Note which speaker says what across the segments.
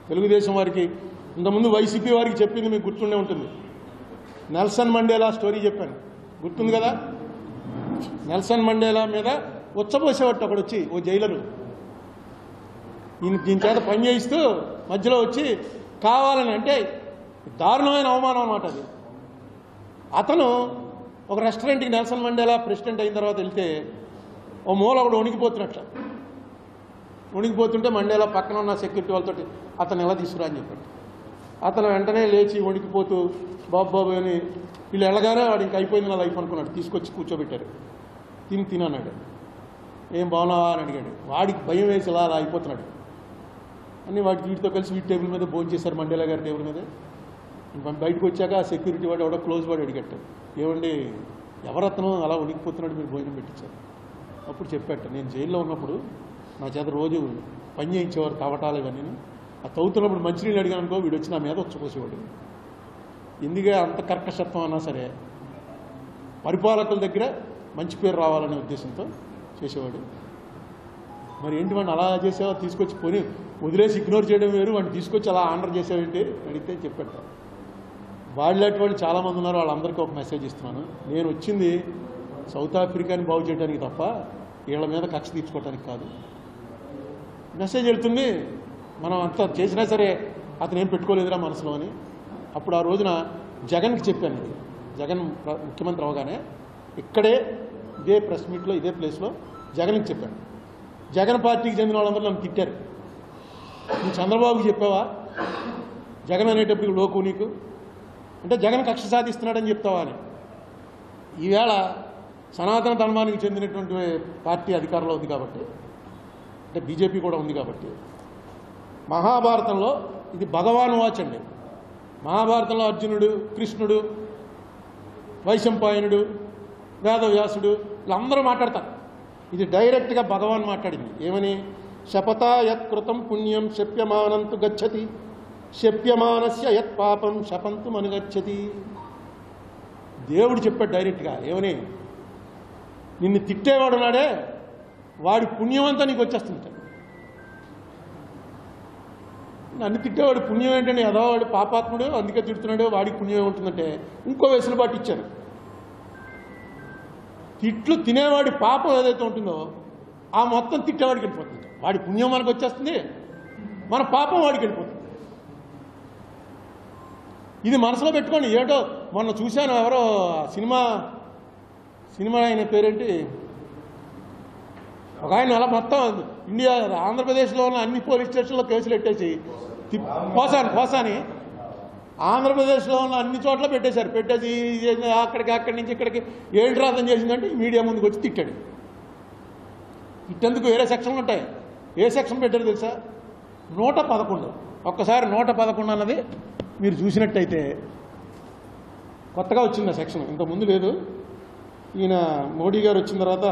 Speaker 1: తెలుగుదేశం వారికి ఇంతకుముందు వైసీపీ వారికి చెప్పింది మీకు గుర్తుండే ఉంటుంది. నెల్సన్ మండేలా స్టోరీ చెప్పాను, గుర్తుంది కదా. నెల్సన్ మండేలా మీద ఉచ్చబోసేవాడు ఒకడు వచ్చి, ఓ జైలరు, దీని చేత పని చేయిస్తూ మధ్యలో వచ్చి కావాలని, అంటే దారుణమైన అవమానం అన్నమాట అది. అతను ఒక రెస్టారెంట్కి నెల్సన్ మండేలా ప్రెసిడెంట్ అయిన తర్వాత వెళ్తే ఓ మూల ఒకడు వణికిపోతుంటే మండేలా పక్కన ఉన్న సెక్యూరిటీ వాళ్ళతో అతను ఎలా తీసుకురా అని చెప్పాడు. అతను వెంటనే లేచి వణికిపోతూ బాబు అని వీళ్ళు వెళ్ళగానే వాడు ఇంక అయిపోయింది నా లైఫ్ అనుకున్నాడు. తీసుకొచ్చి కూర్చోబెట్టారు. తినన్నాడు. ఏం బాగున్నావా అని అడిగాడు. వాడికి భయం వేసి అలా అయిపోతున్నాడు అని వీటితో కలిసి వీటి టేబుల్ మీద భోజనం చేశారు, మండేలా గారి టేబుల్ మీద. బయటకు వచ్చాక ఆ సెక్యూరిటీ వాడు ఎవడో క్లోజ్ వాడు అడిగట్టు, ఏమండి ఎవరతను అలా వణికిపోతున్నాడు, మీరు భోజనం పెట్టించారు. అప్పుడు చెప్పాట, నేను జైల్లో ఉన్నప్పుడు నా చేత రోజు పని చేయించేవారు తవ్వటాలు ఇవన్నీ. ఆ తవ్వుతున్నప్పుడు మంచినీళ్ళు అడిగాను అనుకో, వీడు వచ్చి నా మీద వచ్చపోసేవాడు. ఎందుకే అంత కర్కశత్వం అన్నా సరే పరిపాలకుల దగ్గర మంచి పేరు రావాలనే ఉద్దేశంతో చేసేవాడు. మరి ఏంటి వాడిని అలా చేసేవా, తీసుకొచ్చి పోనీ వదిలేసి ఇగ్నోర్ చేయడం వేరు, వాడిని తీసుకొచ్చి అలా ఆర్డర్ చేసేవేంటి అడిగితే చెప్పాట. వాళ్ళటి వాళ్ళు చాలామంది ఉన్నారు, వాళ్ళందరికీ ఒక మెసేజ్ ఇస్తున్నాను. నేను వచ్చింది సౌత్ ఆఫ్రికాని బాగు చేయడానికి తప్ప వీళ్ళ మీద కక్ష తీర్చుకోవడానికి కాదు. మెసేజ్ వెళ్తుంది. మనం అంత చేసినా సరే అతను ఏం పెట్టుకోలేదురా మనసులో అని. అప్పుడు ఆ రోజున జగన్కి చెప్పాను. ఇది జగన్ ముఖ్యమంత్రి అవగానే ఇక్కడే ఇదే ప్రెస్ మీట్లో ఇదే ప్లేస్లో జగన్కి చెప్పాను. జగన్ పార్టీకి చెందిన వాళ్ళందరూ నన్ను తిట్టారు. నువ్వు చంద్రబాబుకి చెప్పావా జగన్ అనేటప్పుడు లోకు నీకు, అంటే జగన్ కక్ష సాధిస్తున్నాడని చెప్తావా అని. ఈవేళ సనాతన ధర్మానికి చెందినటువంటి పార్టీ అధికారంలో ఉంది కాబట్టి, అంటే బీజేపీ కూడా ఉంది కాబట్టి, మహాభారతంలో ఇది భగవాన్ వాచ్ అండి. మహాభారతంలో అర్జునుడు, కృష్ణుడు, వైశంపాయనుడు, వేదవ్యాసుడు వీళ్ళందరూ మాట్లాడతారు. ఇది డైరెక్ట్గా భగవాన్ మాట్లాడింది. ఏమని? శపథా యత్కృతం పుణ్యం శప్యమానంతు గచ్చతి, శప్యమానస్య యత్ పాపం శపంతు మనుగచ్చతి. దేవుడు చెప్పాడు డైరెక్ట్గా. ఏమని? నిన్ను తిట్టేవాడు నాడే వాడి పుణ్యమంతా నీకు వచ్చేస్తుంటాడు. నన్ను తిట్టేవాడు పుణ్యం ఏంటంటే ఎదవాడు పాపాత్ముడు అందుకే తిడుతున్నాడు, వాడికి పుణ్యం ఏముంటుందంటే ఇంకో వెసులుబాటు ఇచ్చారు. తిట్లు తినేవాడి పాపం ఏదైతే ఉంటుందో ఆ మొత్తం తిట్టేవాడికి వెళ్ళిపోతుంది. వాడి పుణ్యం మనకు వచ్చేస్తుంది, మన పాపం వాడికి వెళ్ళిపోతుంది. ఇది మనసులో పెట్టుకోండి. ఏటో మొన్న చూశాను, ఎవరో సినిమా ఆయన పేరేంటి, ఒక ఆయన అలా మొత్తం ఇండియా ఆంధ్రప్రదేశ్లో ఉన్న అన్ని పోలీస్ స్టేషన్లో కేసులు పెట్టేసి పోసాని ఆంధ్రప్రదేశ్లో ఉన్న అన్ని చోట్ల పెట్టేశారు. పెట్టేసి అక్కడి నుంచి ఇక్కడికి ఏంటి రాధన చేసిందంటే మీడియా ముందుకు వచ్చి తిట్టాడు. తిట్టేందుకు వేరే సెక్షన్లు ఉంటాయి. ఏ సెక్షన్ పెట్టారు తెలుసా? 111. ఒక్కసారి 111 అన్నది మీరు చూసినట్టయితే కొత్తగా వచ్చింది ఆ సెక్షన్, ఇంతకుముందు లేదు. ఈయన మోడీ గారు వచ్చిన తర్వాత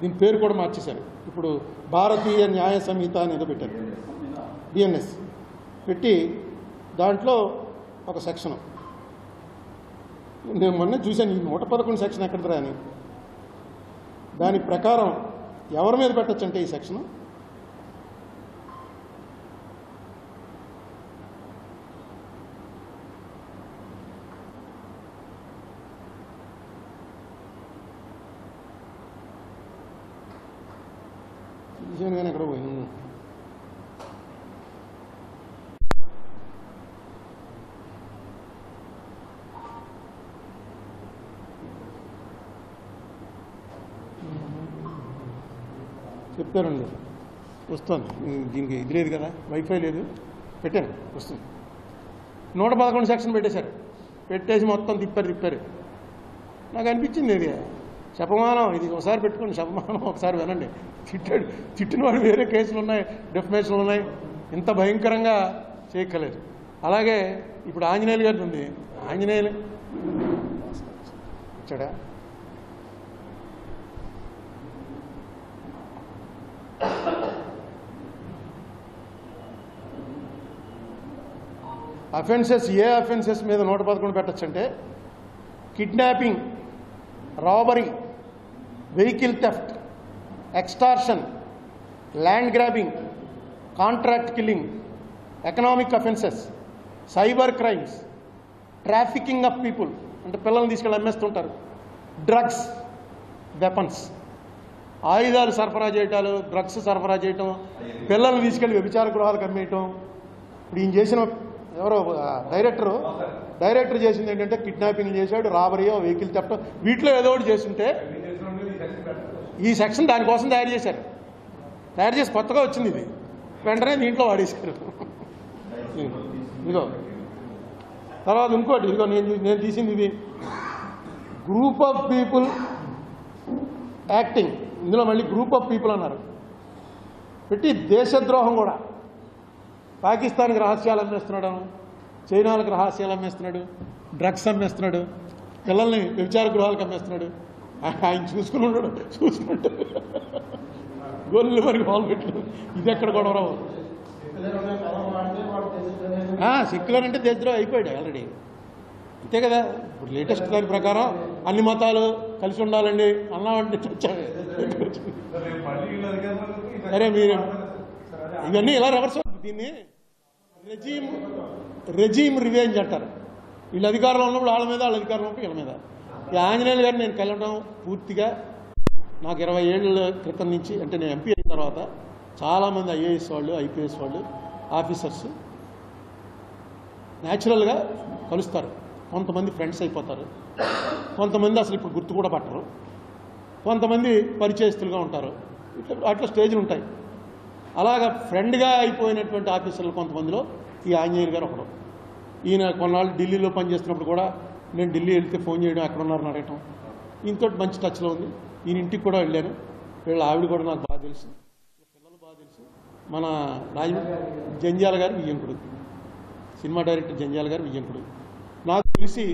Speaker 1: దీని పేరు కూడా మార్చేశారు. ఇప్పుడు భారతీయ న్యాయ సంహిత అనేది పెట్టారు, బిఎన్ఎస్ పెట్టి దాంట్లో ఒక సెక్షన్. నేను మొన్న చూశాను ఈ 111 సెక్షన్ ఎక్కడికి రాని. దాని ప్రకారం ఎవరి మీద పెట్టచ్చు అంటే ఈ సెక్షన్ కానీ ఎక్కడ పోయింది. చెప్తారండి, వస్తాను. దీనికి ఇది లేదు కదా, వైఫై లేదు, పెట్టాను, వస్తుంది. 111 సెక్షన్ పెట్టేశారు. పెట్టేసి మొత్తం తిప్పారు. నాకు అనిపించింది ఇది శపమానం. ఇది ఒకసారి పెట్టుకోండి, శపమానం ఒకసారి వినండి. తిట్టిన వాడు వేరే కేసులు ఉన్నాయి, డెఫమేషన్లు ఉన్నాయి, ఇంత భయంకరంగా చేయక్కలేదు. అలాగే ఇప్పుడు ఆంజనేయులు గారి ఉంది. ఆంజనేయులు వచ్చాడా? అఫెన్సెస్, ఏ అఫెన్సెస్ మీద 111 పెట్టచ్చంటే kidnapping, robbery, vehicle theft, extortion, land grabbing, contract killing, economic offences, cyber crimes, trafficking of people అంటే పిల్లల్ని తీసుకెళ్ళి అమ్మేస్తుంటారు, డ్రగ్స్, వెపన్స్, ఆయుధాలు సరఫరా చేయటాలు, డ్రగ్స్ సరఫరా చేయటం, పిల్లల్ని తీసుకెళ్ళి వ్యభిచార గృహాలకు అమ్మేయటం. ఇప్పుడు ఈయన చేసిన ఎవరో డైరెక్టర్ చేసింది ఏంటంటే కిడ్నాపింగ్ చేశాడు, రాబరీయో, వెహికల్ థెఫ్ట్, వీటిలో ఏదో ఒకటి చేస్తుంటే ఈ సెక్షన్ దానికోసం తయారు చేసి కొత్తగా వచ్చింది ఇది, వెంటనే దీంట్లో వాడేశారు. ఇదిగో తర్వాత ఇంకోటి, ఇదిగో నేను తీసింది ఇది, గ్రూప్ ఆఫ్ పీపుల్ యాక్టింగ్, ఇందులో మళ్ళీ గ్రూప్ ఆఫ్ పీపుల్ అన్నారు పెట్టి, దేశద్రోహం కూడా. పాకిస్తాన్కి రహస్యాలు అమ్మేస్తున్నాడు, చైనాలకు రహస్యాలు అమ్మేస్తున్నాడు, డ్రగ్స్ అమ్మేస్తున్నాడు, పిల్లల్ని వ్యభిచార గృహాలకు అమ్మేస్తున్నాడు. ఆయన చూసుకుంటూ గొల్లు మరి బాల్ పెట్టు, ఇది ఎక్కడ గొడవ. సెక్యులర్ అంటే దేశద్రోహం అయిపోయాడు ఆల్రెడీ, అంతే కదా. ఇప్పుడు లేటెస్ట్ దాని ప్రకారం అన్ని మతాలు కలిసి ఉండాలండి అన్నామంటే చచ్చాడు. సరే మీరు ఇవన్నీ ఇలా రివర్స్, దీన్ని రెజీమ్ రివెంజ్ అంటారు. వీళ్ళు అధికారంలో ఉన్నప్పుడు వాళ్ళ మీద, వాళ్ళ అధికారంలో ఉన్నప్పుడు వీళ్ళ మీద. ఈ ఆంజనేయులు గారిని నేను కలవడం పూర్తిగా నాకు 20 ఏళ్ళ క్రితం నుంచి, అంటే నేను ఎంపీ అయిన తర్వాత చాలామంది ఐఏఎస్ వాళ్ళు, ఐపీఎస్ వాళ్ళు, ఆఫీసర్స్ న్యాచురల్గా కలుస్తారు. కొంతమంది ఫ్రెండ్స్ అయిపోతారు, కొంతమంది అసలు ఇప్పుడు గుర్తు కూడా పట్టరు, కొంతమంది పరిచయస్తులుగా ఉంటారు, అట్లా స్టేజ్లు ఉంటాయి. అలాగా ఫ్రెండ్గా అయిపోయినటువంటి ఆఫీసర్లు కొంతమందిలో ఈ ఆంజనేయులు గారు ఒకడు. ఈయన కొన్నాళ్ళు ఢిల్లీలో పనిచేస్తున్నప్పుడు కూడా నేను ఢిల్లీ వెళ్తే ఫోన్ చేయడం, ఎక్కడ ఉన్నారని అడగటం. ఈయనతో మంచి టచ్లో ఉంది. ఈయన ఇంటికి కూడా వెళ్ళాను, వీళ్ళ ఆవిడ కూడా నాకు బాగా తెలుసు, పిల్లలు బాగా తెలుసు. మన జంజాల గారు వియ్యంకుడు, సినిమా డైరెక్టర్ జంజాల గారు వియ్యంకుడు. నాకు తెలిసి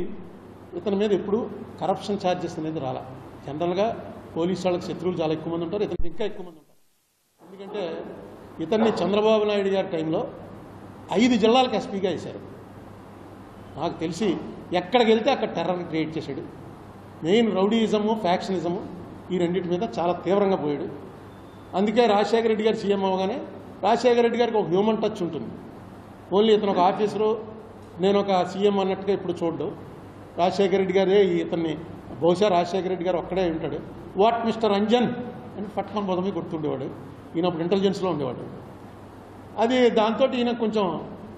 Speaker 1: ఇతని మీద ఎప్పుడు కరప్షన్ ఛార్జెస్ అనేది రాలా. జనరల్గా పోలీసు వాళ్ళకి శత్రువులు చాలా ఎక్కువ మంది ఉంటారు, ఇతనికి ఇంకా ఎక్కువ మంది ఉంటారు. ఎందుకంటే ఇతన్ని చంద్రబాబు నాయుడు గారి టైంలో 5 జిల్లాలకు ఎస్పీగా వేశారు. నాకు తెలిసి ఎక్కడికి వెళ్తే అక్కడ టెర్రర్ క్రియేట్ చేశాడు. మెయిన్ రౌడీయిజము, ఫ్యాక్షనిజము ఈ రెండింటి మీద చాలా తీవ్రంగా పోయాడు. అందుకే రాజశేఖర రెడ్డి గారు సీఎం అవ్వగానే రాజశేఖర రెడ్డి గారికి ఒక హ్యూమన్ టచ్ ఉంటుంది. ఓన్లీ ఇతను ఒక ఆఫీసరు, నేను ఒక సీఎం అన్నట్టుగా ఇప్పుడు చూడ్డు. రాజశేఖర రెడ్డి గారే ఇతన్ని, బహుశా రాజశేఖర రెడ్డి గారు ఒక్కడే ఉంటాడు. వాట్ మిస్టర్ అంజన్ అని పట్టుకొని పోదమే గుర్తుండేవాడు. ఈయన అప్పుడు ఇంటెలిజెన్స్లో ఉండేవాడు. అది దాంతో ఈయన కొంచెం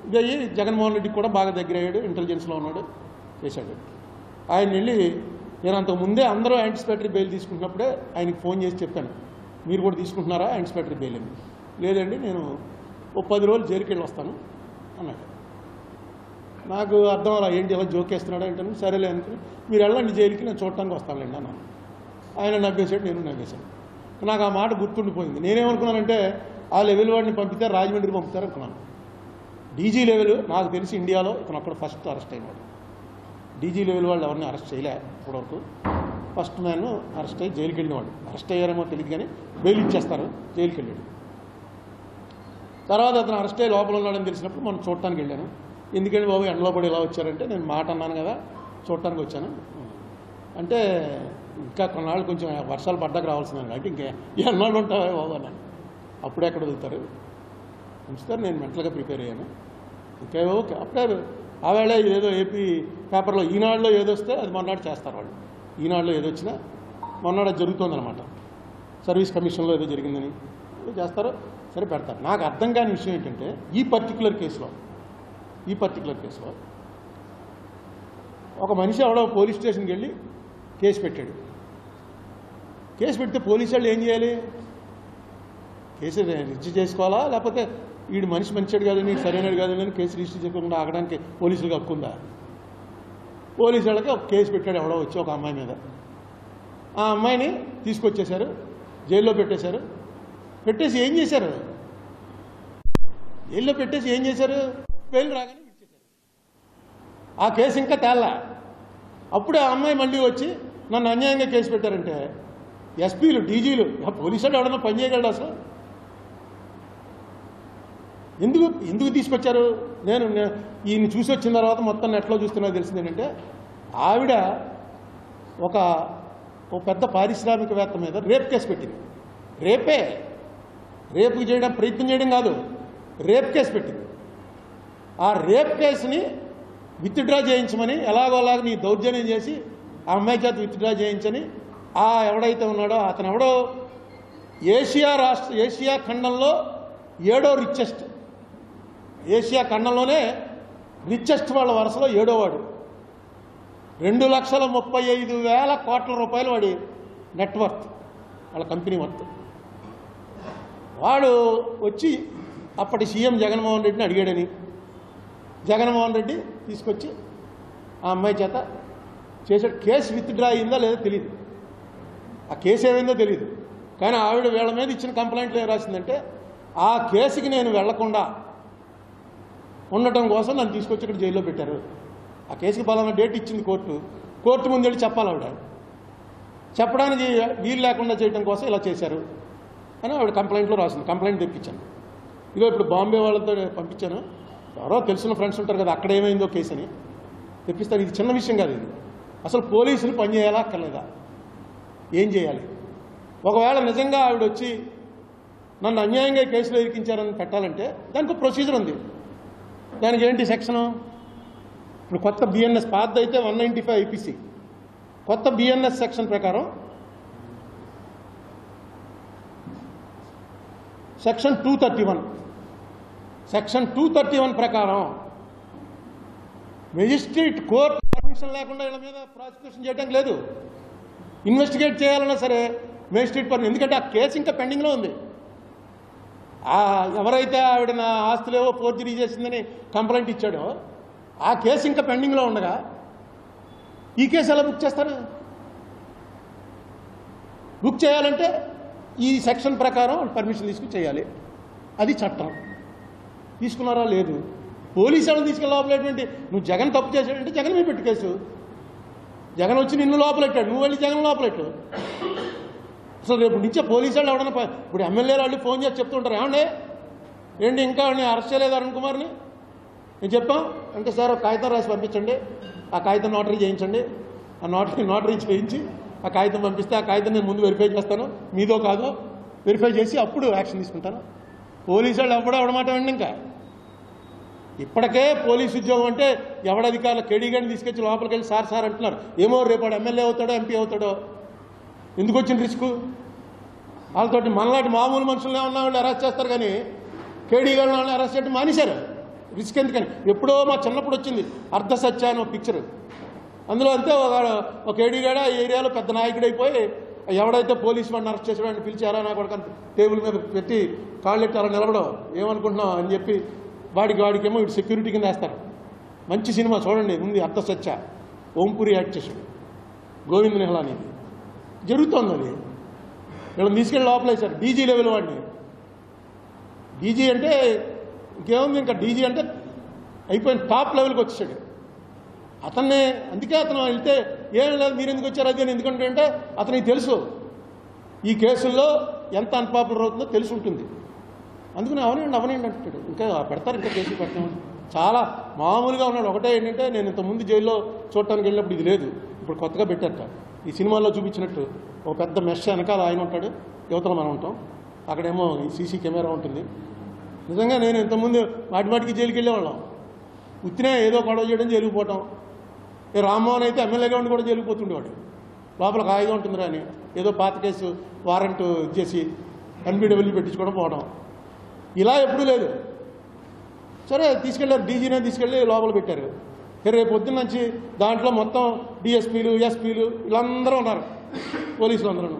Speaker 1: ఇదయ్యి జగన్మోహన్ రెడ్డికి కూడా బాగా దగ్గర అయ్యాడు, ఇంటెలిజెన్స్లో ఉన్నాడు, చేశాడు. ఆయన వెళ్ళి నేను అంతకు ముందే అందరూ యాంటిసిపేటరీ బెయిల్ తీసుకుంటున్నప్పుడే ఆయనకి ఫోన్ చేసి చెప్పాను, మీరు కూడా తీసుకుంటున్నారా యాంటిసిపేటరీ బెయిల్ అని. లేదండి నేను ఓ 10 రోజులు జైలుకి వెళ్ళి వస్తాను అన్నాడు. నాకు అర్థం అలా ఏంటి ఎలా జోకేస్తున్నాడు ఏంటని, సరేలే అనుకుని మీరు వెళ్ళండి జైలుకి, నేను చూడటానికి వస్తానులేండి అన్నాను. ఆయన నవ్వేశాడు, నేను నవ్వేశాను. నాకు ఆ మాట గుర్తుండిపోయింది. నేనేమనుకున్నానంటే ఆ లెవెల్ వాడిని పంపితే రాజమండ్రి పంపుతారనుకున్నాను. డీజీ లెవెల్ నాకు తెలిసి ఇండియాలో ఇతను అక్కడ ఫస్ట్ అరెస్ట్ అయినాడు. డీజీ లెవెల్ వాళ్ళు ఎవరిని అరెస్ట్ చేయలే ఇప్పటివరకు. ఫస్ట్ మ్యాన్ అరెస్ట్ అయ్యి జైలుకి వెళ్ళినవాడు. అరెస్ట్ అయ్యారేమో తెలియదు కానీ బెయిల్ ఇచ్చేస్తారు, జైలుకి వెళ్ళాడు. తర్వాత అతను అరెస్ట్ అయ్యి లోపల ఉన్నాడని తెలిసినప్పుడు మనం చూడటానికి వెళ్ళాను. ఎందుకంటే బాబు ఎండలో పడి ఎలా వచ్చారంటే, నేను మాట అన్నాను కదా చూడటానికి వచ్చాను అంటే, ఇంకా కొన్నాళ్ళు కొంచెం వర్షాలు పడ్డాక రావాల్సిందండి అంటే, ఇంకా ఎన్నాళ్ళు ఉంటావా బాబు అన్నాను. అప్పుడే ఎక్కడ వదులుతారు ఉంచుతారు. నేను మెంటల్గా ప్రిపేర్ అయ్యాను. ఓకే ఓకే అప్పుడే ఆవేళ ఏదో ఏపీ పేపర్లో ఈనాడులో ఏదొస్తే అది మొన్నటి చేస్తారు వాళ్ళు. ఈనాడులో ఏదొచ్చినా మొన్నటి అది జరుగుతుందన్నమాట. సర్వీస్ కమిషన్లో ఏదో జరిగిందని చేస్తారు, సరే పెడతారు. నాకు అర్థం కాని విషయం ఏంటంటే ఈ పర్టికులర్ కేసులో ఒక మనిషి ఎవడో పోలీస్ స్టేషన్కి వెళ్ళి కేసు పెట్టాడు. కేసు పెడితే పోలీసు వాళ్ళు ఏం చేయాలి? కేసు రిజిస్టర్ చేసుకోవాలా, లేకపోతే వీడు మనిషి మంచివాడు కాదని, సరైనడు కాదని అని కేసు రిజిస్టర్ చేయకుండా ఆగడానికి పోలీసులకు హక్కుందా? పోలీసు వాళ్ళకి ఒక కేసు పెట్టాడు ఎవడో వచ్చి ఒక అమ్మాయి మీద. ఆ అమ్మాయిని తీసుకొచ్చేశారు, జైల్లో పెట్టేశారు. పెట్టేసి ఏం చేశారు? జైల్లో పెట్టేసి ఏం చేశారు? బెయిల్ రాగానే ఇచ్చేశారు. ఆ కేసు ఇంకా తేల్లా. అప్పుడే ఆ అమ్మాయి మళ్ళీ వచ్చి నన్ను అన్యాయంగా కేసు పెట్టారంటే ఎస్పీలు, డీజీలు, పోలీసు వాళ్ళు ఎవడన్నా పని చేయగలడు అసలు? ఎందుకు తీసుకొచ్చారు? నేను ఈయన చూసి వచ్చిన తర్వాత మొత్తం నెట్లో చూస్తున్నా తెలిసింది ఏంటంటే, ఆవిడ ఒక పెద్ద పారిశ్రామికవేత్త మీద రేప్ కేసు పెట్టింది. రేపు చేయడం ప్రయత్నం చేయడం కాదు, రేప్ కేసు పెట్టింది. ఆ రేప్ కేసుని విత్డ్రా చేయించమని ఎలాగోలాగా నీ దౌర్జన్యం చేసి ఆ అమ్మాయి చేత విత్డ్రా చేయించని ఎవడైతే ఉన్నాడో అతను ఎవడో ఏషియా ఖండంలో 7వ రిచెస్ట్, ఏషియా ఖండంలోనే రిచెస్ట్ వాళ్ళ వరుసలో 7వ వాడు. 2,35,000 కోట్ల రూపాయలు వాడి నెట్వర్త్, వాళ్ళ కంపెనీ వర్త్. వాడు వచ్చి అప్పటి సీఎం జగన్మోహన్ రెడ్డిని అడిగాడని జగన్మోహన్ రెడ్డి తీసుకొచ్చి ఆ అమ్మాయి చేత చేసాడు. కేసు విత్డ్రా అయిందా లేదో తెలియదు, ఆ కేసు ఏమైందో తెలియదు. కానీ ఆవిడ వీళ్ళ మీద ఇచ్చిన కంప్లైంట్లు ఏం రాసిందంటే ఆ కేసుకి నేను వెళ్లకుండా ఉండటం కోసం నన్ను తీసుకొచ్చి ఇక్కడ జైల్లో పెట్టారు. ఆ కేసుకి పలానా డేట్ ఇచ్చింది కోర్టు ముందు వెళ్ళి చెప్పాలి. ఆవిడ చెప్పడానికి వీలు లేకుండా చేయడం కోసం ఇలా చేశారు అని ఆవిడ కంప్లైంట్లో రాసింది. కంప్లైంట్ తెప్పించాను. ఇదో ఇప్పుడు బాంబే వాళ్ళతో పంపించాను. ఎవరో తెలిసిన ఫ్రెండ్స్ ఉంటారు కదా, అక్కడ ఏమైందో కేసు అని తెప్పిస్తాను. ఇది చిన్న విషయం కాదు. ఇది అసలు పోలీసులు పనిచేయాలా అక్కర్లేదా, ఏం చేయాలి? ఒకవేళ నిజంగా ఆవిడ వచ్చి నన్ను అన్యాయంగా కేసులో ఇరికించారని పెట్టాలంటే దానికి ఒక ప్రొసీజర్ ఉంది. దానికి ఏంటి సెక్షను? ఇప్పుడు కొత్త బిఎన్ఎస్ పాత అయితే 195 ఐపీసీ, కొత్త బిఎన్ఎస్ సెక్షన్ ప్రకారం సెక్షన్ 231 ప్రకారం మెజిస్ట్రేట్ కోర్టు పర్మిషన్ లేకుండా వీళ్ళ మీద ప్రాసిక్యూషన్ చేయడానికి లేదు. ఇన్వెస్టిగేట్ చేయాలన్నా సరే మెజిస్ట్రేట్ పర్మిషన్, ఎందుకంటే ఆ కేసు ఇంకా పెండింగ్లో ఉంది. ఎవరైతే ఆవిడ నా ఆస్తులేవో ఫోర్జరీ చేసిందని కంప్లైంట్ ఇచ్చాడో ఆ కేసు ఇంకా పెండింగ్లో ఉండగా ఈ కేసు ఎలా బుక్ చేస్తారు? బుక్ చేయాలంటే ఈ సెక్షన్ ప్రకారం పర్మిషన్ తీసుకుని చేయాలి. అది చట్టం. తీసుకున్నారా? లేదు. పోలీసు వాళ్ళని తీసుకెళ్ళి లోపలేటువంటి నువ్వు జగన్ తప్పు చేశాడంటే జగన్ మీద పెట్టు కేసు. జగన్ వచ్చి నిన్ను లోపలెట్టాడు, నువ్వు వెళ్ళి జగన్ లోపలెట్టు. అసలు రేపు నుంచే పోలీసు వాళ్ళు ఎవడన్నా ఇప్పుడు ఎమ్మెల్యేలు వాళ్ళు ఫోన్ చేసి చెప్తుంటారు, ఏమండి ఏంటి ఇంకా అరెస్ట్ చేయలేదు అరుణ్ కుమార్ని? నేను చెప్పాం అంటే సార్ ఒక కాగితం రాసి పంపించండి, ఆ కాగితం నోటరీ చేయించండి, ఆ నోటరీ చేయించి ఆ కాగితం పంపిస్తే ఆ కాగితం నేను ముందు వెరిఫై చేస్తాను, మీదో కాదో వెరిఫై చేసి అప్పుడు యాక్షన్ తీసుకుంటాను. పోలీసు వాళ్ళు ఎవడమాట అండి. ఇంకా ఇప్పటికే పోలీసు ఉద్యోగం అంటే ఎవడధికారులు కేడీగాని తీసుకొచ్చి లోపలికి వెళ్ళి సార్ అంటున్నారు. ఏమో రేపాడు ఎమ్మెల్యే అవుతాడో ఎంపీ అవుతాడో, ఎందుకు వచ్చిన రిస్క్? వాళ్ళతోటి మనలాంటి మామూలు మనుషులనే ఉన్న వాళ్ళు అరెస్ట్ చేస్తారు, కానీ కేడీగాళ్ళ వాళ్ళని అరెస్ట్ చేయడం మానేశారు. రిస్క్ ఎందుకని? ఎప్పుడో మా చిన్నప్పుడు వచ్చింది అర్ధ సత్య అని ఒక పిక్చర్. అందులో అంతే ఒక కేడీగాడ ఈ ఏరియాలో పెద్ద నాయకుడు అయిపోయి ఎవడైతే పోలీసు వాడిని అరెస్ట్ చేసేవాడిని పిలిచారా నాకు ఒక టేబుల్ మీద పెట్టి కాళ్ళెట్టి అలా నిలబడవు ఏమనుకుంటున్నావు అని చెప్పి వాడికేమో ఇటు సెక్యూరిటీ కింద వేస్తారు. మంచి సినిమా చూడండి, ఉంది అర్ధ సత్య, ఓంపురి యాక్ట్ చేశాడు, గోవింద్ నిహలాని. జరుగుతోంది అది. వీళ్ళని తీసుకెళ్ళి లోపలేశారు. డీజీ లెవెల్ వాడిని. డీజీ అంటే ఇంకేముంది, ఇంకా డీజీ అంటే అయిపోయిన టాప్ లెవెల్కి వచ్చేసాడు అతన్నే. అందుకే అతను వెళ్తే ఏం లేదు మీరు ఎందుకు వచ్చారు అది అని ఎందుకంటే అంటే అతనికి తెలుసు ఈ కేసుల్లో ఎంత అన్పాపులర్ అవుతుందో తెలిసి ఉంటుంది. అందుకని అవనండి అంటాడు. ఇంకా పెడతారు, ఇంకా కేసులు పెట్టామని. చాలా మామూలుగా ఉన్నాడు. ఒకటే ఏంటంటే నేను ఇంతకుముందు జైల్లో చూడటానికి వెళ్ళినప్పుడు ఇది లేదు, ఇప్పుడు కొత్తగా పెట్టారట. ఈ సినిమాల్లో చూపించినట్టు ఒక పెద్ద మెష్ వెనకాల ఆయన ఉంటాడు, యువతలో మనం ఉంటాం, అక్కడేమో సీసీ కెమెరా ఉంటుంది. నిజంగా నేను ఇంతకుముందు మాటికి జైలుకి వెళ్ళేవాళ్ళం. ఉత్తినే ఏదో గొడవ చేయడం జైలుకుపోవటం. రామ్మోహన్ అయితే ఎమ్మెల్యేగా ఉండి కూడా జైలుకుపోతుండేవాడు. లోపల హాయిగా ఉంటుందిరా అని ఏదో పాత కేసు వారెంట్ ఇచ్చేసి ఎన్బిడబ్ల్యూ పెట్టించుకోవడం పోవడం, ఇలా ఎప్పుడూ లేదు. సరే తీసుకెళ్లారు, డీజీనే తీసుకెళ్ళి లోపల పెట్టారు. రేపు పొద్దున్న నుంచి దాంట్లో మొత్తం డిఎస్పీలు ఎస్పీలు వీళ్ళందరూ ఉన్నారు, పోలీసులు అందరూ.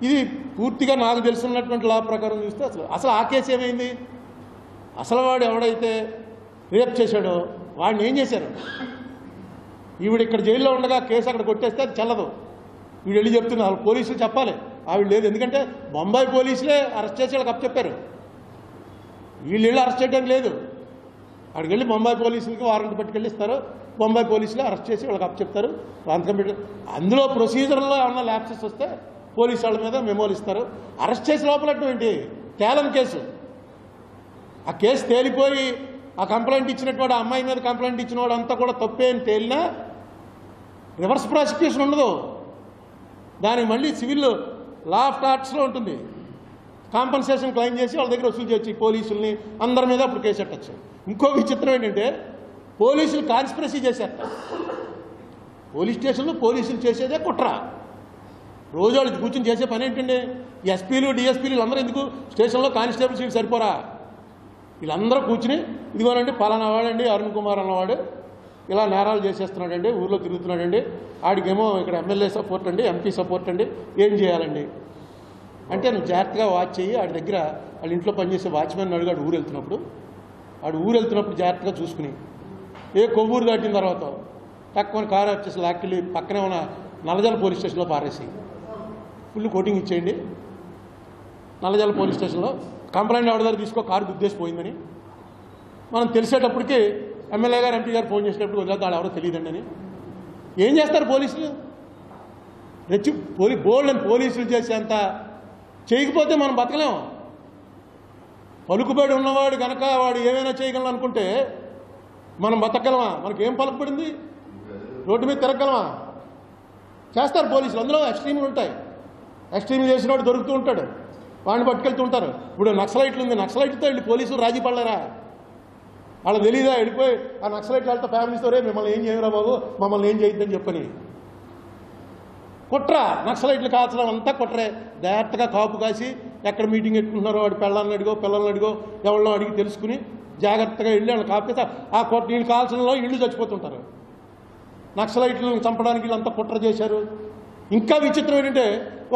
Speaker 1: ఇది పూర్తిగా నాకు తెలుసున్నటువంటి లా ప్రకారం చూస్తే అసలు ఆ కేసు ఏమైంది? అసలు వాడు ఎవడైతే రేప్ చేశాడో వాడిని ఏం చేశారు? ఈవిడ ఇక్కడ జైల్లో ఉండగా కేసు అక్కడ కొట్టేస్తే అది చెల్లదు. వీడు వెళ్ళి చెప్తున్నారు, పోలీసులు చెప్పాలి. ఆవిడ లేదు, ఎందుకంటే బొంబాయి పోలీసులే అరెస్ట్ చేసి వాళ్ళకి అప్పచెప్పారు. వీళ్ళు వెళ్ళి అరెస్ట్ చేయడానికి లేదు. అక్కడికి వెళ్ళి బొంబాయి పోలీసులకి వారెంట్ పట్టుకెళ్ళి ఇస్తారు, బొంబాయి పోలీసులే అరెస్ట్ చేసి వాళ్ళకి అప్పచెప్తారు, రాంతకం పెట్టి. అందులో ప్రొసీజర్లో ఏమన్నా ల్యాప్సెస్ వస్తే పోలీసు వాళ్ళ మీద మెమోలు ఇస్తారు. అరెస్ట్ చేసి లోపలటువంటి తేలని కేసు. ఆ కేసు తేలిపోయి ఆ కంప్లైంట్ ఇచ్చినటువంటి అమ్మాయి మీద కంప్లైంట్ ఇచ్చిన వాడు అంతా కూడా తప్పే అని తేలినా రివర్స్ ప్రాసిక్యూషన్ ఉండదు. దానికి మళ్ళీ సివిల్ లా ఆఫ్ టార్ట్స్లో ఉంటుంది. కాంపన్సేషన్ క్లెయిమ్ చేసి వాళ్ళ దగ్గర వసూలు చేయొచ్చు పోలీసుల్ని అందరి మీద అప్పుడు కేసు పెట్టచ్చు. ఇంకో విచిత్రం ఏంటంటే పోలీసులు కాన్స్పిరసీ చేశారట. పోలీస్ స్టేషన్లో పోలీసులు చేసేదే కుట్ర. రోజు వాళ్ళు కూర్చొని చేసే పని ఏంటండి? ఎస్పీలు డిఎస్పీలు అందరూ ఎందుకు స్టేషన్లో కానిస్టేబుల్స్ వీళ్ళు సరిపోరా? వీళ్ళందరూ కూర్చుని ఇదిగోనండి పలానా వాడండి అరుణ్ కుమార్ అన్నవాడు ఇలా నేరాలు చేసేస్తున్నాడండి, ఊర్లో తిరుగుతున్నాడండి, ఆడికేమో ఇక్కడ ఎమ్మెల్యే సపోర్ట్ అండి, ఎంపీ సపోర్ట్ అండి, ఏం చేయాలండి అంటే నువ్వు జాగ్రత్తగా వాచ్ చెయ్యి. ఆడి దగ్గర వాళ్ళ ఇంట్లో పనిచేసే వాచ్మెన్ అడిగాడు ఊరు వెళ్తున్నప్పుడు జాగ్రత్తగా చూసుకుని ఏ కొవ్వూరు దాటిన తర్వాత తక్కువ కారు వచ్చేసి లాక్కెళ్ళి పక్కనే ఉన్న నల్లజల పోలీస్ స్టేషన్లో పారేసి ఫుల్ కోటింగ్ ఇచ్చేయండి. నల్లజల పోలీస్ స్టేషన్లో కంప్లైంట్ ఎవరి దగ్గర తీసుకో కారు గుద్దేసిపోయిందని మనం తెలిసేటప్పటికి ఎమ్మెల్యే గారు ఎంపీ గారు ఫోన్ చేసేటప్పుడు వదిలేద్దాం వాళ్ళు ఎవరో తెలియదండి అని. ఏం చేస్తారు పోలీసులు? బోల్డ్ పోలీసులు చేసేంత చేయకపోతే మనం బతకలేము. పలుకుబడి ఉన్నవాడు కనుక వాడు ఏమైనా చేయగలను అనుకుంటే మనం బతకగలమా? మనకేం పలుకుబడింది? రోడ్డు మీద తిరగలమా? చేస్తారు పోలీసులు. అందులో ఎక్స్ట్రీమ్లు ఉంటాయి. ఎక్స్ట్రీమ్ చేసిన వాడు దొరుకుతూ ఉంటాడు, వాడిని పట్టుకెళ్తూ ఉంటారు. ఇప్పుడు నక్సలైట్లు ఉంది, నక్సలైట్తో వెళ్ళి పోలీసులు రాజీ పడలేరా? వాళ్ళకి తెలీదా? వెళ్ళిపోయి ఆ నక్సలైట్లు వాళ్ళతో ఫ్యామిలీస్తో రే మిమ్మల్ని ఏం చేయరా బాబు, మమ్మల్ని ఏం చేయొద్దని చెప్పని కుట్ర. నక్సలైట్లు కాల్చడం అంతా కుట్రే. డైరెక్ట్గా కాపు కాసి ఎక్కడ మీటింగ్ పెట్టుకుంటున్నారో వాడు పిల్లల్ని అడిగో ఎవరినో అడిగి తెలుసుకుని జాగ్రత్తగా వెళ్ళి వాళ్ళు కాపేసి ఆ నీళ్ళు కాల్చడంలో ఇళ్ళు చచ్చిపోతుంటారు. నక్సలైట్లను చంపడానికి వీళ్ళంతా కుట్ర చేశారు. ఇంకా విచిత్రం ఏంటంటే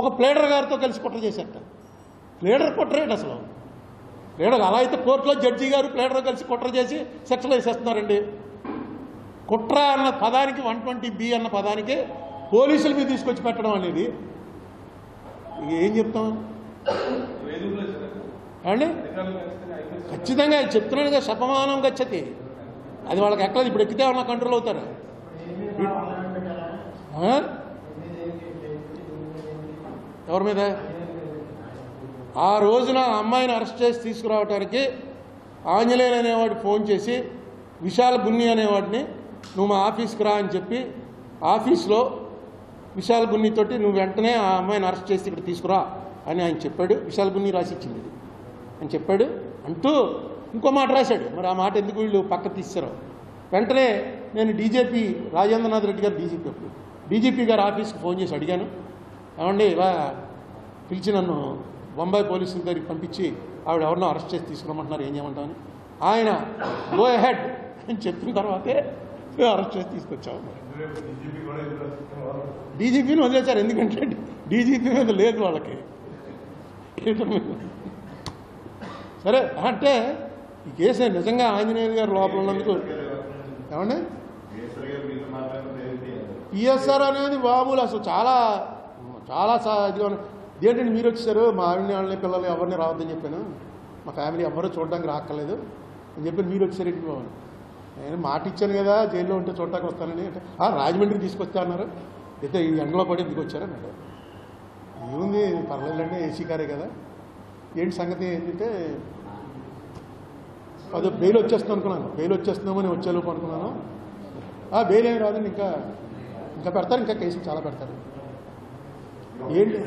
Speaker 1: ఒక ప్లేడర్ గారితో కలిసి కుట్ర చేశారట. ప్లేడర్ కుట్రేంటి అసలు? ప్లేడర్ అలా అయితే కోర్టులో జడ్జి గారు ప్లేడర్ కలిసి కుట్ర చేసి శిక్షలు వేసేస్తున్నారండి. కుట్ర అన్న పదానికి 120B అన్న పదానికి పోలీసుల మీద తీసుకొచ్చి పెట్టడం అనేది ఏం చెప్తాం అండి? ఖచ్చితంగా చెప్తున్నాను కదా, శపమానం గచ్చతి. అది వాళ్ళకి ఎక్కలేదు. ఇప్పుడు ఎక్కితే వాళ్ళ కంట్రోల్ అవుతారు. ఎవరి మీద? ఆ రోజున అమ్మాయిని అరెస్ట్ చేసి తీసుకురావడానికి ఆంజనేయులు అనేవాడు ఫోన్ చేసి విశాల్ గున్ని అనేవాడిని నువ్వు మా ఆఫీస్కి రా అని చెప్పి ఆఫీస్లో విశాల్ గున్నితోటి నువ్వు వెంటనే ఆ అమ్మాయిని అరెస్ట్ చేసి ఇక్కడ తీసుకురా అని ఆయన చెప్పాడు. విశాల్ గున్ని రాసిచ్చింది ఇది అని చెప్పాడు. అంటూ ఇంకో మాట రాశాడు. మరి ఆ మాట ఎందుకు వీళ్ళు పక్క తీశారో. వెంటనే నేను డీజీపీ రాజేంద్రనాథ్ రెడ్డి గారు డీజీపీ గారు ఆఫీస్కి ఫోన్ చేసి అడిగాను, ఏమండి ఇలా పిలిచి నన్ను బొంబాయి పోలీసుల దగ్గరికి పంపించి ఆవిడ ఎవరినో అరెస్ట్ చేసి తీసుకురమ్మంటున్నారు, ఏం చేయమంటామని. ఆయన గో అహెడ్ అని చెప్పిన తర్వాతే అరెస్ట్ చేసి తీసుకొచ్చాము. డీజీపీని వదిలేశారు. ఎందుకంటే డీజీపీ మీద లేదు వాళ్ళకి. సరే అంటే ఈ కేసు నిజంగా ఆంజనేయులు గారు లోపల ఉన్నందుకు ఏమండి పిఎస్ఆర్ అనేది బాబులు అసలు చాలా ఇది ఏంటంటే మీరు వచ్చేసారు మా ఆవిడని వాళ్ళని పిల్లలు ఎవరిని రావద్దని చెప్పాను, మా ఫ్యామిలీ ఎవరూ చూడడానికి రాక్కర్లేదు అని చెప్పి మీరు వచ్చేసారు ఇంటికి బాబు. నేను మాట ఇచ్చాను కదా జైల్లో ఉంటే చూడటానికి వస్తానని. అంటే రాజమండ్రికి తీసుకొస్తా అన్నారు. అయితే ఈ ఎండలో పడి ఎందుకు వచ్చారన్నాడు. ఏముంది పర్లేదండి ఏసీ కారే కదా. ఏంటి సంగతి ఏంటంటే అదో బెయిల్ వచ్చేస్తుంది అనుకున్నాను. బెయిల్ వచ్చేస్తున్నామని వచ్చేలోపు అనుకున్నాను. బెయిల్ ఏమి రాదండి, ఇంకా పెడతారు, ఇంకా కేసులు చాలా పెడతారు. ఏంటి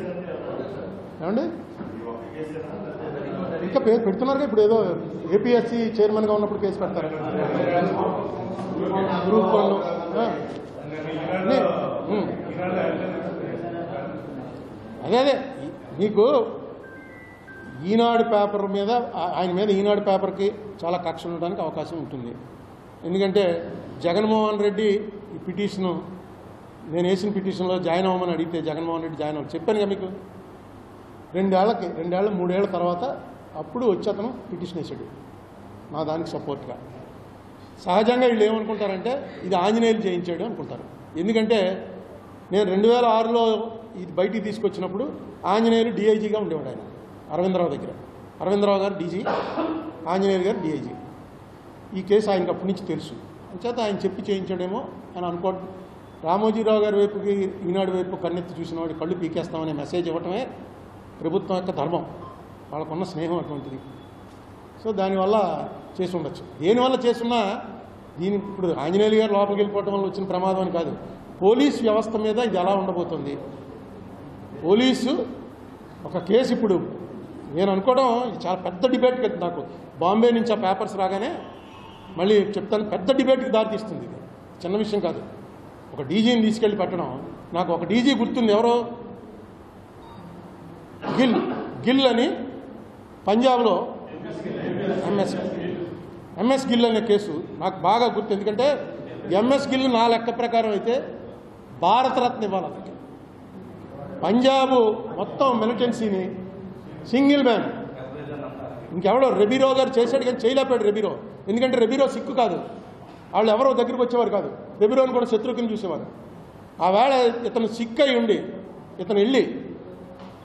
Speaker 1: ఏమండి ఇంకా పెడుతున్నారుగా. ఇప్పుడు ఏదో ఏపీఎస్సీ చైర్మన్గా ఉన్నప్పుడు కేసు పెడతారు. గ్రూప్ 1 అదే మీకు ఈనాడు పేపర్ మీద ఆయన మీద ఈనాడు పేపర్కి చాలా కక్ష ఉండడానికి అవకాశం ఉంటుంది. ఎందుకంటే జగన్మోహన్ రెడ్డి ఈ పిటిషను నేను వేసిన పిటిషన్లో జాయిన్ అవ్వమని అడిగితే జగన్మోహన్ రెడ్డి జాయిన్ అవ్వాలి చెప్పాను కదా మీకు. 3 ఏళ్ల తర్వాత అప్పుడు వచ్చి అతను పిటిషన్ వేసాడు నా దానికి సపోర్ట్గా. సహజంగా వీళ్ళు ఏమనుకుంటారంటే ఇది ఆంజనేయులు చేయించాడు అనుకుంటారు. ఎందుకంటే నేను 2006లో ఇది బయటికి తీసుకొచ్చినప్పుడు ఆంజనేయులు డీఐజీగా ఉండేవాడు. ఆయన అరవిందరావు దగ్గర, అరవిందరావు గారు డీజీ, ఆంజనేయులు గారు డీఐజీ. ఈ కేసు ఆయనకు అప్పటి నుంచి తెలుసు. అంచేత ఆయన చెప్పి చేయించాడేమో అని అనుకోవడం. రామోజీరావు గారి వైపుకి ఈనాడు వైపు కన్నెత్తి చూసిన వాడి కళ్ళు పీకేస్తామనే మెసేజ్ ఇవ్వటమే ప్రభుత్వం యొక్క ధర్మం. వాళ్ళకున్న స్నేహం అటువంటిది. సో దానివల్ల చేసి ఉండొచ్చు. దేనివల్ల చేస్తున్నా ఇప్పుడు ఆంజనేయులు గారు లోపలికి వెళ్ళిపోవటం వల్ల వచ్చిన ప్రమాదం అని కాదు. పోలీస్ వ్యవస్థ మీద ఇది ఎలా ఉండబోతుంది. పోలీసు ఒక కేసు ఇప్పుడు నేను అనుకోవడం ఇది చాలా పెద్ద డిబేట్ కదా. నాకు బాంబే నుంచి ఆ పేపర్స్ రాగానే మళ్ళీ చెప్తాను, పెద్ద డిబేట్కి దారితీస్తుంది. ఇది చిన్న విషయం కాదు. ఒక డీజీని తీసుకెళ్ళి పెట్టడం, నాకు ఒక డీజీ గుర్తుంది, ఎవరో గిల్ అని పంజాబ్లో ఎంఎస్ గిల్ అనే కేసు నాకు బాగా గుర్తు. ఎందుకంటే ఎంఎస్ గిల్ నా లెక్క ప్రకారం అయితే భారతరత్న ఇవ్వాలి అతనికి. పంజాబ్ మొత్తం మిలిటెన్సీని సింగిల్ మ్యాన్, ఇంకెవడో రెబీరో గారు చేశాడు కానీ చేయలేపాడు రెబీరో. ఎందుకంటే రెబీరో సిక్కు కాదు, వాళ్ళు ఎవరో దగ్గరికి వచ్చేవారు కాదు, రెబీరోని కూడా శత్రుఘ్ని చూసేవారు. ఆ వేళ ఇతను సిక్ అయి ఉండి ఇతను వెళ్ళి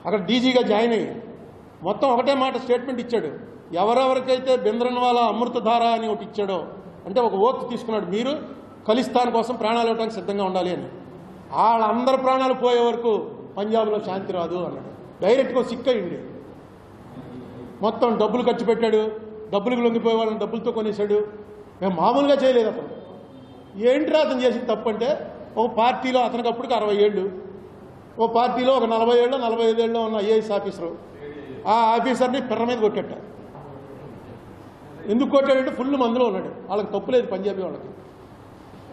Speaker 1: అక్కడ డీజీగా జాయిన్ అయ్యి మొత్తం ఒకటే మాట స్టేట్మెంట్ ఇచ్చాడు. ఎవరెవరికైతే బింద్రన్వాలా అమృతధార అని ఒకటి ఇచ్చాడో, అంటే ఒక ఓత్ తీసుకున్నాడు, మీరు ఖలిస్తాన్ కోసం ప్రాణాలు ఇవ్వడానికి సిద్ధంగా ఉండాలి అని. వాళ్ళందరి ప్రాణాలు పోయే వరకు పంజాబ్లో శాంతి రాదు అన్నాడు. డైరెక్ట్గా సిక్ అయ్యింది. మొత్తం డబ్బులు ఖర్చు పెట్టాడు, డబ్బులకు లొంగిపోయే వాళ్ళని డబ్బులతో కొనేశాడు. మేము మామూలుగా చేయలేదు. అతను ఏంట్రా అతను చేసింది తప్పు అంటే, ఒక పార్టీలో అతనికి అప్పటికి 60 ఏళ్ళు, ఓ పార్టీలో ఒక 40 ఏళ్ళు 45 ఏళ్ళు ఉన్న ఐఏఎస్ ఆఫీసరు, ఆ ఆఫీసర్ని పిర్ర మీద కొట్టేట. ఎందుకు కొట్టాడంటే ఫుల్ మందులో ఉన్నాడు. వాళ్ళకి తప్పు లేదు, పంజాబీ వాళ్ళకి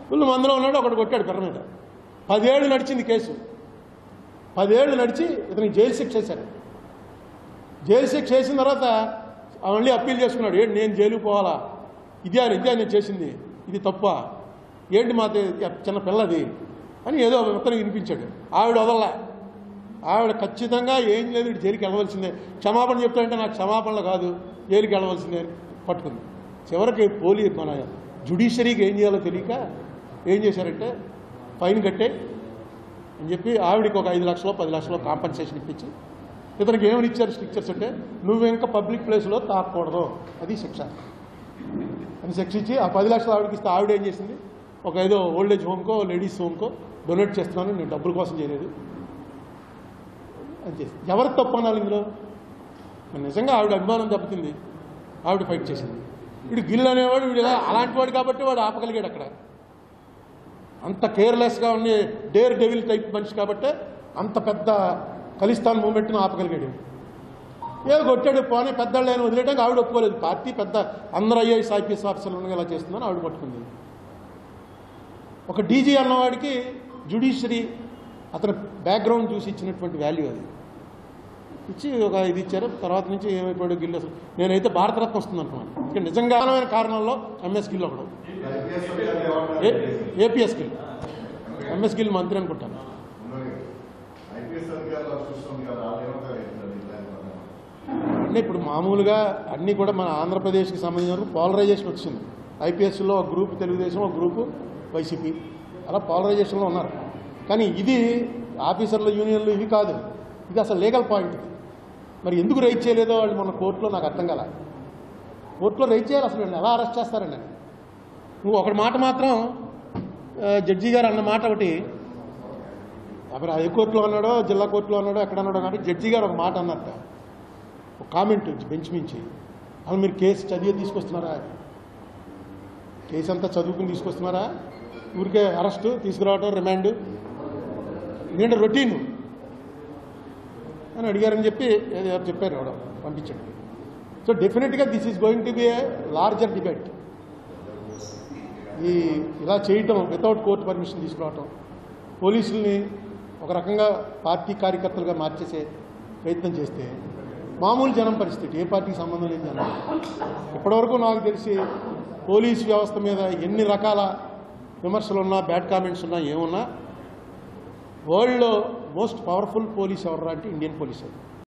Speaker 1: ఫుల్ మందులో ఉన్నాడు, ఒకటి కొట్టాడు పిర్ర మీద. 10 ఏళ్ళు నడిచింది కేసు. 10 ఏళ్ళు నడిచి ఇతనికి జైలు శిక్ష చేశాడు. జైలు శిక్ష చేసిన తర్వాత మళ్ళీ అప్పీల్ చేసుకున్నాడు. ఏంటి నేను జైలుకు పోవాలా, ఇదే నేను చేసింది, ఇది తప్ప ఏంటి మా చిన్న పిల్లది అని ఏదో మొత్తం వినిపించాడు. ఆవిడ వదల్లా. ఆవిడ ఖచ్చితంగా ఏం లేదు, ఇటు జైలుకి వెళ్ళవలసిందే, క్షమాపణ చెప్తాడంటే నాకు క్షమాపణలు కాదు, జైలుకి వెళ్ళవలసిందే అని పట్టుకుంది. చివరికి మన జ్యుడిషియరీకి ఏం చేయాలో తెలియక ఏం చేశారంటే ఫైన్ కట్టే అని చెప్పి ఆవిడికి ఒక 5 లక్షలు 10 లక్షలు కాంపన్సేషన్ ఇప్పించి ఇతనికి ఏమని ఇచ్చారు స్ట్రిక్చర్స్ అంటే, నువ్వు ఇంకా పబ్లిక్ ప్లేస్లో తాకూడదు, అది శిక్ష అని శిక్ష ఇచ్చి ఆ 10 లక్షలు ఆవిడకి ఇస్తే ఆవిడ ఏం చేసింది, ఒక ఏదో ఓల్డేజ్ హోమ్కో లేడీస్ హోమ్కో డొనేట్ చేస్తున్నాను, నేను డబ్బుల కోసం చేయలేదు అని చేసి. ఎవరు తప్పు అనాలి ఇందులో? నిజంగా ఆవిడ అభిమానం దెబ్బతింది, ఆవిడ ఫైట్ చేసింది. వీడు గిల్ అనేవాడు వీడు అలాంటి వాడు కాబట్టి వాడు ఆపగలిగాడు. అక్కడ అంత కేర్లెస్గా ఉండే డేర్ డెవిల్ టైప్ మనిషి కాబట్టి అంత పెద్ద ఖలిస్తాన్ మూమెంట్ను ఆపగలిగాడు. ఏదో కొట్టాడు పోనీ పెద్దవాళ్ళు ఆయన వదిలేయడానికి ఆవిడ ఒప్పుకోలేదు. పార్టీ పెద్ద అందరూ ఐఏఎస్ ఐపీఎస్ ఆఫీసర్లు ఉండగా ఇలా చేస్తుందని ఆవిడ పట్టుకుంది. ఒక డీజీ అన్నవాడికి జ్యుడిషియరీ అతని బ్యాక్గ్రౌండ్ చూసి ఇచ్చినటువంటి వాల్యూ అది ఇచ్చి ఒక ఇది ఇచ్చారు. తర్వాత నుంచి ఏమైపోయాడు గిల్ అసలు. నేనైతే భారతరత్న వస్తుంది అనుకున్నాను. ఇంకా నిజంగానమైన కారణంలో ఎంఎస్ గిల్ ఒకడు, ఏపీఎస్ గిల్, ఎంఎస్ గిల్ మంత్రి అనుకుంటాను. అంటే ఇప్పుడు మామూలుగా అన్నీ కూడా మన ఆంధ్రప్రదేశ్కి సంబంధించిన పోలరైజేషన్ వచ్చింది. ఐపీఎస్లో ఒక గ్రూప్ తెలుగుదేశం, ఒక గ్రూపు వైసీపీ, అలా పోలరైజేషన్లో ఉన్నారు. కానీ ఇది ఆఫీసర్ల యూనియన్లు ఇవి కాదు, ఇది అసలు లీగల్ పాయింట్. మరి ఎందుకు రైట్ చేయలేదో వాళ్ళు మొన్న కోర్టులో నాకు అర్థం కాల. కోర్టులో రైట్ చేయాలి, అసలు ఎలా అరెస్ట్ చేస్తారండి? నువ్వు ఒకటి మాట మాత్రం జడ్జి గారు అన్న మాట ఒకటి, అప్పుడు హైకోర్టులో అన్నాడో జిల్లా కోర్టులో అన్నాడో ఎక్కడ అన్నాడో కానీ జడ్జి గారు ఒక మాట అన్నట్ట, ఒక కామెంట్ బెంచ్ మించి, అసలు మీరు కేసు చదివి తీసుకొస్తున్నారా, కేసు అంతా చదువుకుని తీసుకొస్తున్నారా, ఊరికే అరెస్టు తీసుకురావటం రిమాండ్ ఎందుకంటే రొటీన్ అని అడిగారని చెప్పి ఎవరు చెప్పారు, ఎవడో పంపించండి. సో డెఫినెట్గా this is going to be A larger debate. ఇలా చేయటం వితౌట్ కోర్టు పర్మిషన్ తీసుకురావటం, పోలీసుల్ని ఒక రకంగా పార్టీ కార్యకర్తలుగా మార్చేసే ప్రయత్నం చేస్తే మామూలు జనం పరిస్థితి, ఏ పార్టీకి సంబంధం లేని జనం. ఇప్పటివరకు నాకు తెలిసి పోలీసు వ్యవస్థ మీద ఎన్ని రకాల విమర్శలు ఉన్నా, బ్యాడ్ కామెంట్స్ ఉన్నా, ఏమున్నా, వరల్డ్లో మోస్ట్ పవర్ఫుల్ పోలీస్ ఎవరు అంటే ఇండియన్ పోలీస్.